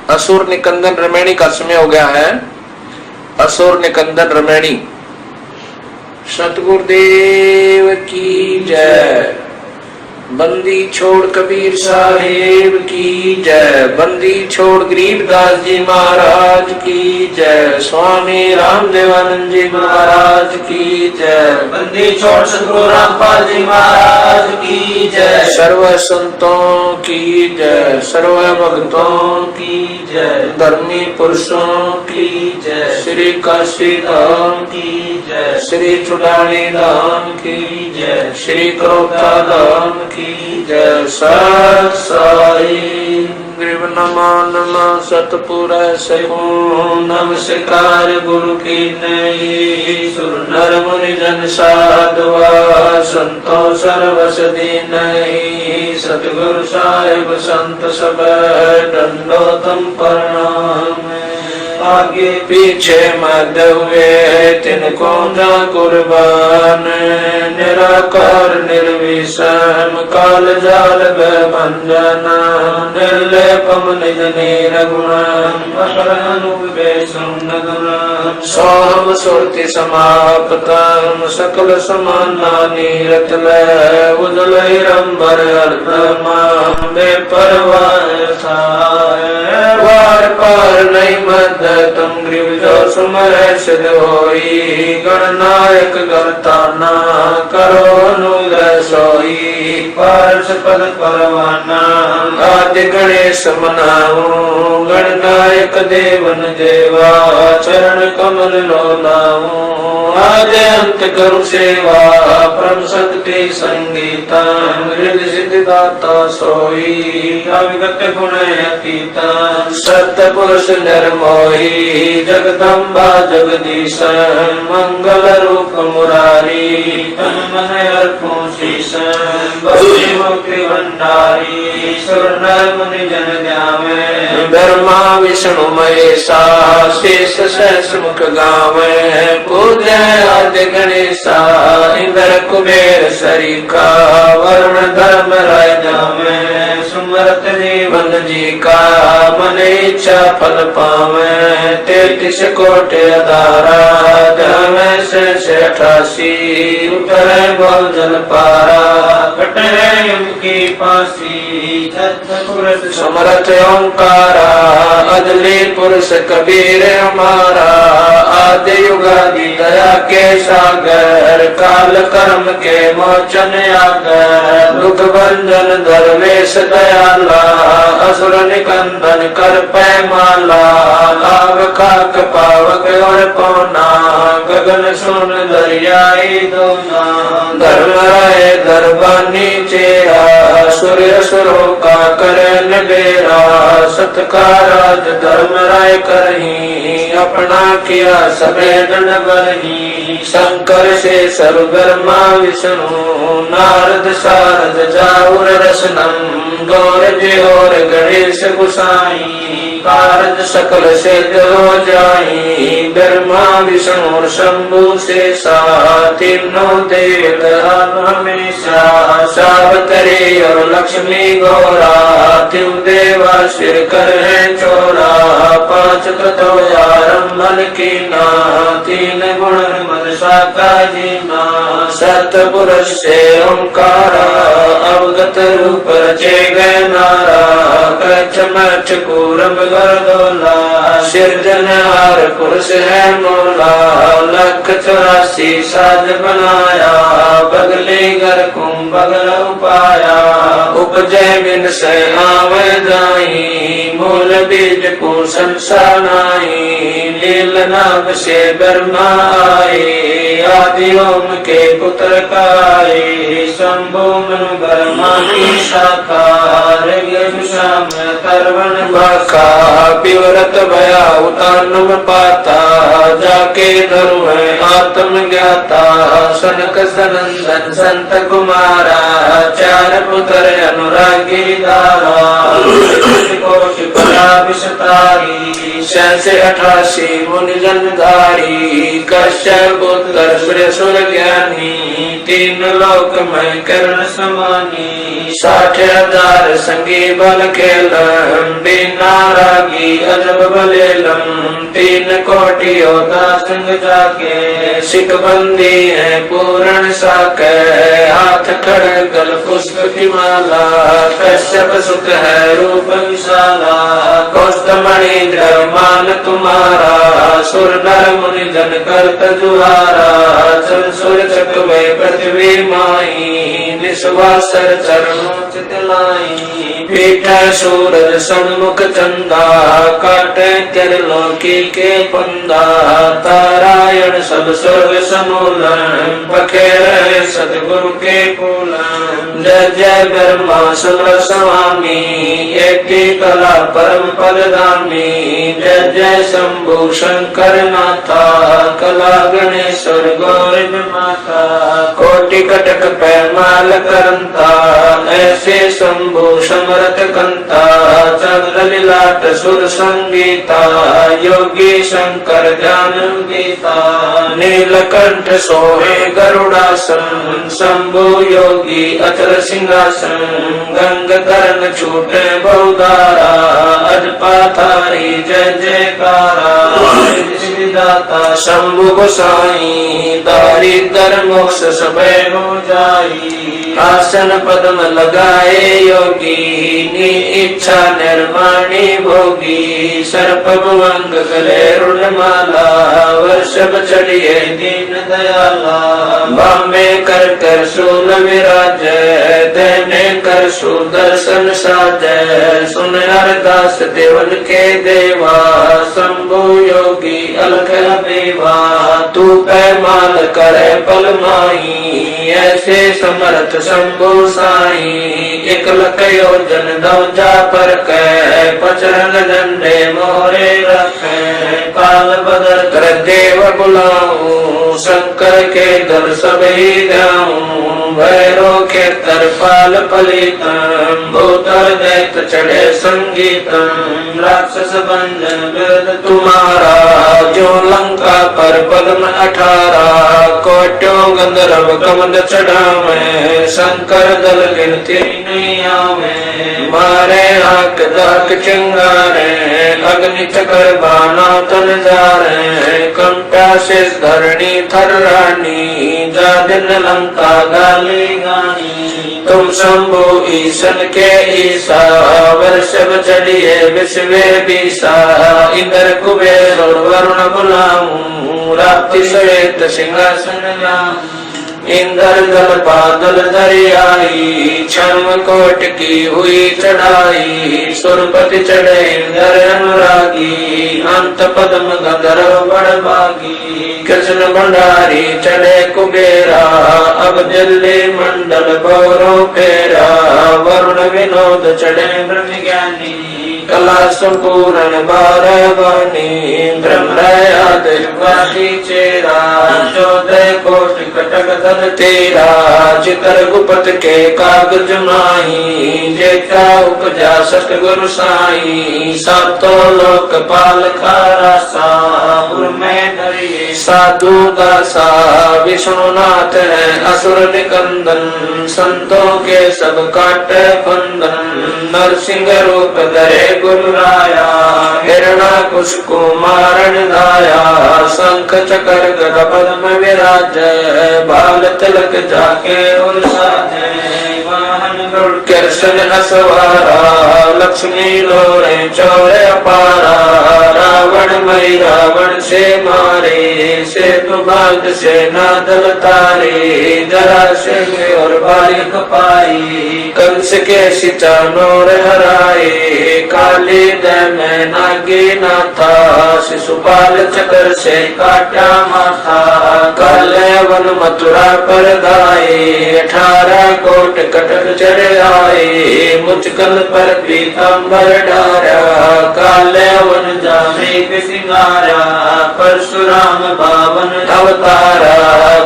असुर निकंदन रमैणी का समय हो गया है। असुर निकंदन रमैणी। सतगुरुदेव की जय। बंदी छोड़ कबीर साहेब की जय। बंदी छोड़ गरीबदास जी महाराज की जय। स्वामी रामदेवानंद जी महाराज की जय। बंदी छोड़ सतगुरु रामपाल जी महाराज की जय। सर्व संतों की जय। सर्व भक्तों की जय। धर्मी पुरुषों की जय। श्री काशी धाम की जय। श्री चुड़ानी धाम की जय। श्री करोता धाम की जय। सत साई ग्रीव नमा नमः सतपुरा सगुण नमस्कार गुरु की नई। सुर नर मुनि जन साधवा संतो सर्वस दीनहि। सतगुरु साहिब संत सब दंडोतम प्रणाम। आगे पीछे मत हुए तिनको ना कुर्बान। निराकार निर्विषम काल जाल भंजन। निर्लेपम निज निरगुणम अकरनुपेशम नगुणम। सोहम सुरति समाप्तम सकल समानानि रतले। उजलैरंबर अर्धमा में परवार थाय। वार पार नहीं मद तुम ग्रीव जो सुमर सिद्ध होई। गणनायक गणताना करो अनुग्रह सोई। पार्श पद परवाना आदि गणेश मनाऊं। गणनायक देवन देवा चरण कमल लो नाऊं। आदि अंत करु सेवा परम शक्ति संगीता। हृदय सिद्धि दाता सोई अविगत गुण अतीता। सत्य पुरुष निर्मोही जगदम्बा जगदीश। मंगल रूप मुरारी तन मन अर्पण शीश। मुक्ति भंडारी सुर नर मुनि जन ध्यावे। ब्रह्मा विष्णु महेशा शेष सहस मुख गावे। पूज्य आदि गणेशा इंद्र कुबेर सरीखा। वरुण धर्म राय जावे। सुमरत जीवन जी का मन इच्छा फल पावे। 33 कोटि अधारा जमे से 88। उतरे बोल जल पारा कटे यम की फांसी। समरथ ओंकारा अदली पुरुष कबीर हमारा। आदि युगादि दया के सागर काल कर्म के मोचन आगर। दुख भंजन दरवेश दयाला असुर निकंदन कर पैमाला। लाभ खाक पावक और पौना गगन सुन दरियाई दोना। धर्म राय दरबानी चेरा सूर्य सुरों का करे नबेरा। सत्काराज धर्म राय करही अपना किया सबे नन बरही। शंकर से सर्व ब्रह्मा विष्णु नारद शारद जाऊर रसनम। गौर जी और गणेश गुसाई कारज सकल सिद्ध हो जाई। ब्रह्मा विष्णु और शंभु से सा तीनों देवता हमेशा। सावतरी और लक्ष्मी गौरा तिम देवा सिर कर है चोरा। 5 तत्व आरंभन की ना 3 गुण मनसा का जीना। सतपुरुष से ओंकारा अवगत रूप रचे गए नारा। कचमच कूरम गर्दोला सिरजनहार पुरुष है मोला। 184 साज बनाया बगले घर कुंभ बगल उपाया। उपजे बिन से आवे जाई मूल बीज को संसानाई। लील नाम से ब्रह्मा आए आदि ओम के पुत्र काए। शंभु मनु ब्रह्मा की शाखा श्याम तरवन बाखा। विवरत भया उतानुम पाता जाके धरु है आत्म ज्ञाता। सनक सनंदन संत कुमारा 4 पुत्र अनुरागी दारा। कोटि परा विषतारी 88 मुनि जनधारी। कश्यप पुत्र सुर ज्ञानी 3 लोक में कर्ण समानी। 60,000 संगी बल खेल बिना रागी अजब बलेलम, 3 कोटि होता संग जाके, शिखबंदी है पूर्ण साके, हाथ खड़गल पुष्प की माला, कश्यप सुत है रूप विशाला, कौस्तमणि मान तुम्हारा, सुर नर मुनि जन करत जुहारा, चल सुर चकवे पृथ्वी माई, निस्वासर चरणों चित लाई, पीठ सूरज सन्मुख चंदा, काटे त्रिलोकी के पंदा, तारायण सब स्वर्ग समूलन, बखेर सतगुरु के पूलन, जय जय ब्रह्मा समर स्वामी, एक कला परम पदगामी, जय जय शंभु शंकर नाथा, कला गणेश्वर गौर माता, कोटि कटक पैमाल करंता, ऐसे शंभु समरथ कंता, चंद्र लीलाट सुर संगीता, योगी शंकर ज्ञान गीता, नीलकंठ सोहे गरुड़ासन, शंभु योगी अचल सिंहासन, गंग करण छूटे बहुधारा, अजपाधारी जय जयकारा, दाता शंभु गोसाई, दारिद्र मोक्ष सबे हो जाई, आसन पद्म लगाए योगी, नी इच्छा निर्माणी भोगी, सर्प भुवंग गले रुणमाला, वर्षभ चढ़िए दीन दयाला, बामे कर कर शूल विराज, देने कर सुदर्शन साजय, सुन अरदास देवन के देवा, शंभु योगी अलख देवा, तू पैमाल करे पल माही, ऐसे समर्थ शंभु साई, 1 लख योजन दौजा पर कै, पचरंग झंडे मोरे रखे, काल बदल कर देव बुलाऊं, शंकर के दर सब ही जाऊं, भैरो के तरपाल पलितम, भूतर दैत चढ़े संगीतम, राक्षस भंजन वेद तुम्हारा, जो लंका पर पद्म 18, कोट्यों गंधर्व कमल चढ़ावे, शंकर दल गिनती नहीं आवे, मारे आंख दाक चिंगारे, अग्नि चकर बाना तन जारे, कंटा से धरणी थर रानी, जा दिन लंका गाली गानी, तुम शंभु ईशन के ईसा, वर्षभ चढ़िए विश्वे बीसा, इंद्र कुबेर और वरुण बुलाऊं, रात्रि श्वेत सिंहासन लाऊं, इंद्र दल बादल दरियाई, क्षम कोट की हुई चढ़ाई, सुरपति चढ़े इंद्र अनुरागी, अंत पद्म गंधर्व बड़भागी, कृष्ण भंडारी चढ़े कुबेरा, अब दिल्ली मंडल गौरव फेरा, वरुण विनोद चढ़े ब्रह्म ज्ञानी, कला संपूर्ण बारहवानी, ब्रह्मयादि चेरा, 14 कोटि कटक धन तेरा, चितर गुपत के कागज माही, जेता उपजा सतगुरु साई, सातों लोक पाल खारासा, में धरिए साधु दासा, विष्णुनाथ है असुर निकंदन, संतों के सब काटे बंधन, नरसिंह रूप धरे गुरु राया, हिरणा कुश को मारण दाया, शंख चक्र गदा पद्म विराज, बाल तिलक जाके उलसाजे, वाहन गरुड़ कृष्ण असवारा, लक्ष्मी लोरे चौरे अपारा, रावण मई रावण से मारे, सेतु भाग से नादल तारे, जरा सिंह और बालिक पाई, कंस के सिचानोर हराए, काली दय में नागी नाथा, शिशुपाल चक्र से काटा माथा, काले वन मथुरा पर गाए, 18 कोट कटक चढ़ आए, मुचकल पर पीताम्बर डारा, काले वन जामे सिंगारा, परशुराम बावन अवतारा,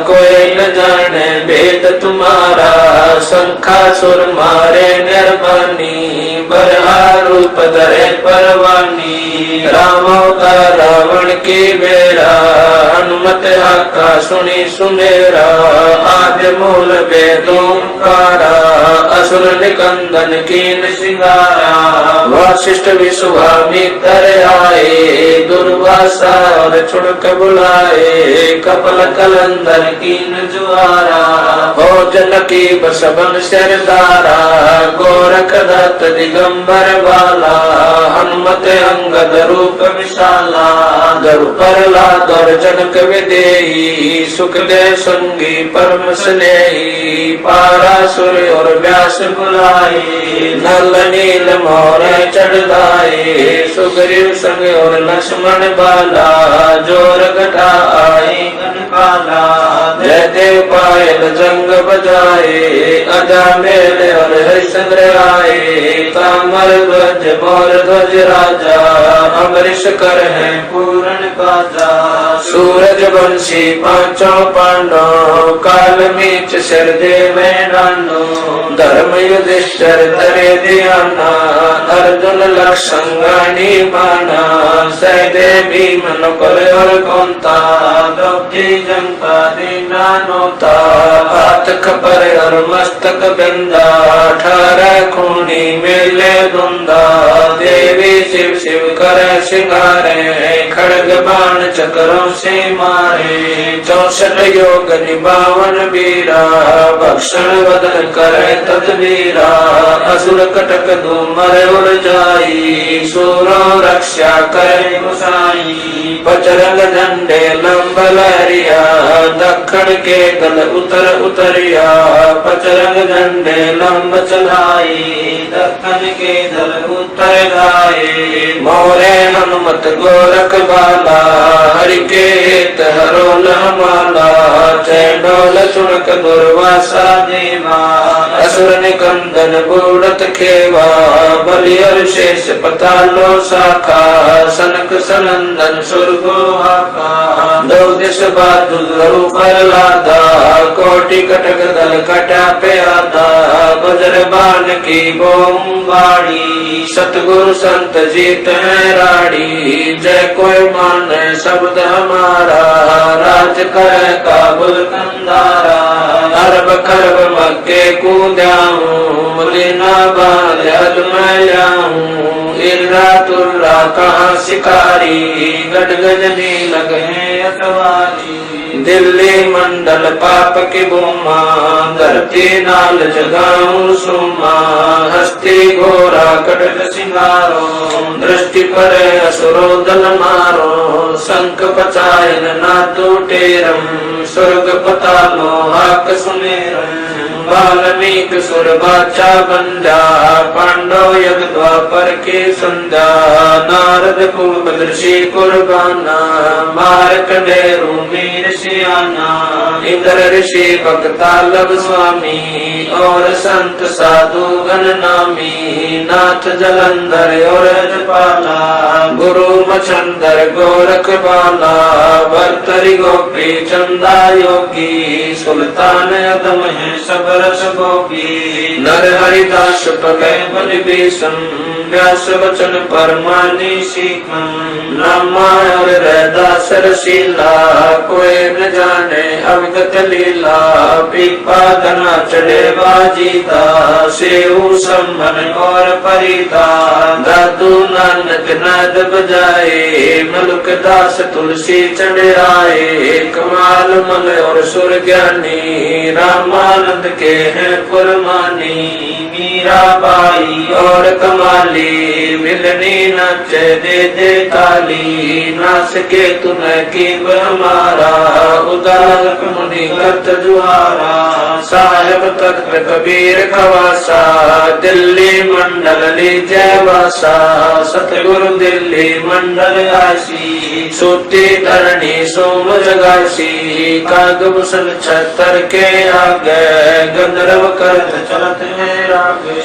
कोई न जाने भेद तुम्हारा, शंखासुर मारे निर्वाणी, बरहा रूप धरे परवानी, रामो का रावण की बेरा, हनुमत आका सुनी सुमेरा, आद्य मूल वेदों कारा, असुर निकंदन कीन सिंगारा, वशिष्ठ विश्वामित्र वासा और छुड़क बुलाए कपल कलंदर कीन जुआरा हो जनकी बसबन सरदारा गोरख दत्त दिगंबर बाला हनुमत अंगद रूप विशाला दरु प्रहलाद और जनक विदेही सुखदेव संगी परम स्नेही पारासुर और व्यास बुलाए नल नील मोर चढ़ाए सुग्रीव संग और लक्ष्मण बाला जोर घटा आए काला जय देव पायल जंग बजाए अजा मेल और हरिश्चंद्र आए तामर ध्वज मोर ध्वज राजा अमरीश कर है पूर्ण काजा सूरज वंशी पांचों पांडव काल मीच सिर दे में डालो धर्म युधिष्ठिर तरे ध्याना अर्जुन लक्षंगानी माना सहदेव भीम नकुल और कुंता द्रौपदी जनता दीना नोता हाथ खपर और मस्तक बिंदा 18 खूनी मेले धुंदा देवी शिव शिव कर सिंगारे खड़ग बाण चक्रों से मारे 64 योग निभावन वीरा भक्षण बदन करे तदवीरा असुर कटक धूमर उड़ जाई सूरो रक्षा करे गुसाई बजरंग झंडे लंब लहरिया दक्षिण के गल उतर उतरिया बजरंग झंडे लंब चलाई दक्षिण के दल उतर गाये मोरे हनुमत गोरख बाला हरि के हित हरोल माला जय डोल सुनक दुर्वासा देवा असुर निकंदन बूढ़त खेवा बलि और शेष पतालो शाखा सनक सनंदन सुरगो हाका दो दिश बादुल पर लादा कोटि कटक दल कटा पे आदा बजर बाण की बोम बाड़ी सतगुरु संत जीत है राड़ी जय कोई मान शब्द हमारा राज कर काबुल कंदारा अरब खरब मक्के कूदाऊं लेना बाल मैं जाऊं इर्रा तुर्रा कहाँ शिकारी गढ़ गजनी लगे अटवारी दिल्ली मंडल पाप की बुमा धरती नाल जगाऊं सुमा हस्ती घोरा कटक सिंगारो दृष्टि पर असुरो दल मारो शंख पचायन ना टूटेरम स्वर्ग पतालो हाक सुमेरम वाल्मीकि सुर बाचा बंदा पांडव यज्ञ द्वापर के संध्या नारद कुल ऋषि कुर्बाना मार्कंडेय मीर सियाना इंद्र ऋषि भक्तालब स्वामी और संत साधु गण नामी नाथ जलंधर और रजपाला गुरु मचंदर गोरख बाला भर्तरी गोपी चंदा योगी सुल्तान अदम है सब रस गोपी नर हरिदास पगै बलि भीषण व्यास वचन परमानी सीखम नामा और रहदास रसीला कोई न जाने अवगत लीला पीपा गना चढ़े बाजीता सेऊ संभन और परिता दादू नानक नाद बजाए मलुक दास तुलसी चढ़े आए कमाल मल और सुर ज्ञानी रामानंद के हैं पुरमानी मीरा बाई और कमाली मिलनी नचे दे ताली नास के तुम्हें की हमारा उदार मुनि करत जुहारा साहेब तख्त कबीर खवासा दिल्ली मंडल लीजय वासा सतगुरु दिल्ली मंडल आसी सूती धरणी सोम जगासी कागभूषण छतर के आगे गंधर्व करत चलत है रागे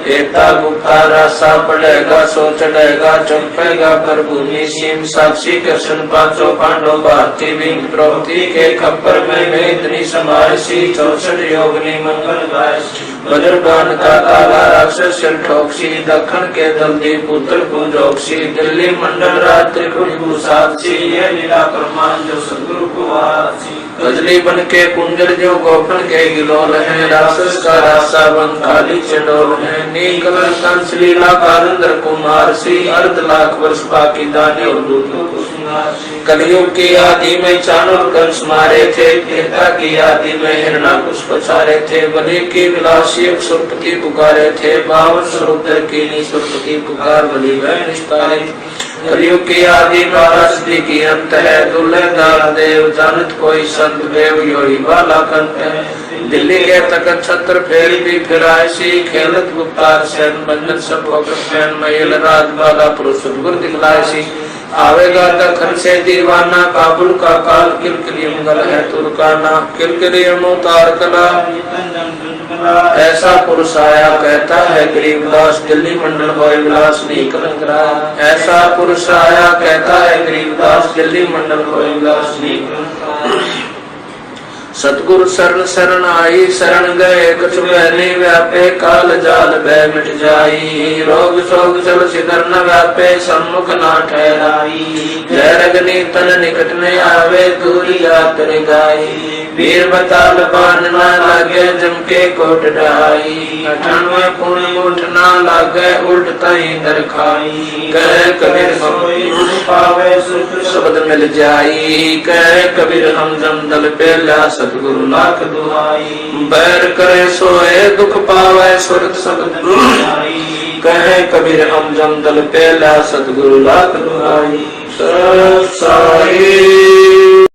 एकता गुप्तारा सा पड़ेगा सो चढ़ेगा चंपेगा प्रभु निसीम साक्षी कृष्ण पांचों पांडव भारती भीम द्रौपदी के खप्पर में वेदनी समासी 64 योगनी मंगल गायसी वज्रबाण का काला राक्षस ठोक्सी दक्षिण के दल्दी पुत्र पूजोक्सी दिल्ली मंडल रात्रि खुशबू साक्षी ये लीला प्रमाण जो सदगुरु को आसी कजली बन के कुंजर जो गोफन के गिलोल है, राक्षस का रास्ता बन खाली चंडोल है। नील कंस लीला कारिंद्र कुमार सी, अर्ध लाख वर्ष बाकी दानी और दूतों को सुनार सी। कलयुग की आदि में चाणूर कंस मारे थे, त्रेता की आदि में हिरणाकुश पछारे थे। बलि की विलासी सुरपति पुकारे थे, 52 स्वरूप की सुरपति पुकार बलि वह निस्तारे। कलयुग की आदि पराशक्ति की अंत है, दुर्लभ दाल देव जानत कोई संत देव योगी बाला कंत है। दिल्ली के तखत छत्र फेर भी फिरायसी, खेलत गुप्तार सैन बंधन सब होकर महिल राज बाला पुरुष गुर दिखलायसी। आवेगा दखन से दीवाना, काबुल का काल किलकिली मंगल है तुर्काना। किलकिली मुतार कला ऐसा पुरुष आया, कहता है गरीबदास दिल्ली मंडल होय विलास नहीं कलंक राया। ऐसा पुरुष आया, कहता है गरीबदास दिल्ली मंडल होय विलास नहीं कलंक। सतगुरु शरण शरण आई, शरण गए कछु बहने व्यापे, काल जाल भय मिट जाई। रोग शोक जल सिधर न व्यापे, सम्मुख ना ठहराई। जय रगनी तन निकट में आवे, दूरी जात रे गाई। वीर बताल बान न लागे, जम के कोट ढाई। 98 पूर्ण मुठ न लागे, उल्ट तई दर खाई। कह कबीर हम पावे शब्द मिल जाई। कह कबीर हम जम दल पेला, सतगुरु लाख दुहाई। बैर करे सोए दुख पावे, सुरत शब्द कहे कबीर हम जम दल पेला, सतगुरु लाख दुहाई। सत साई।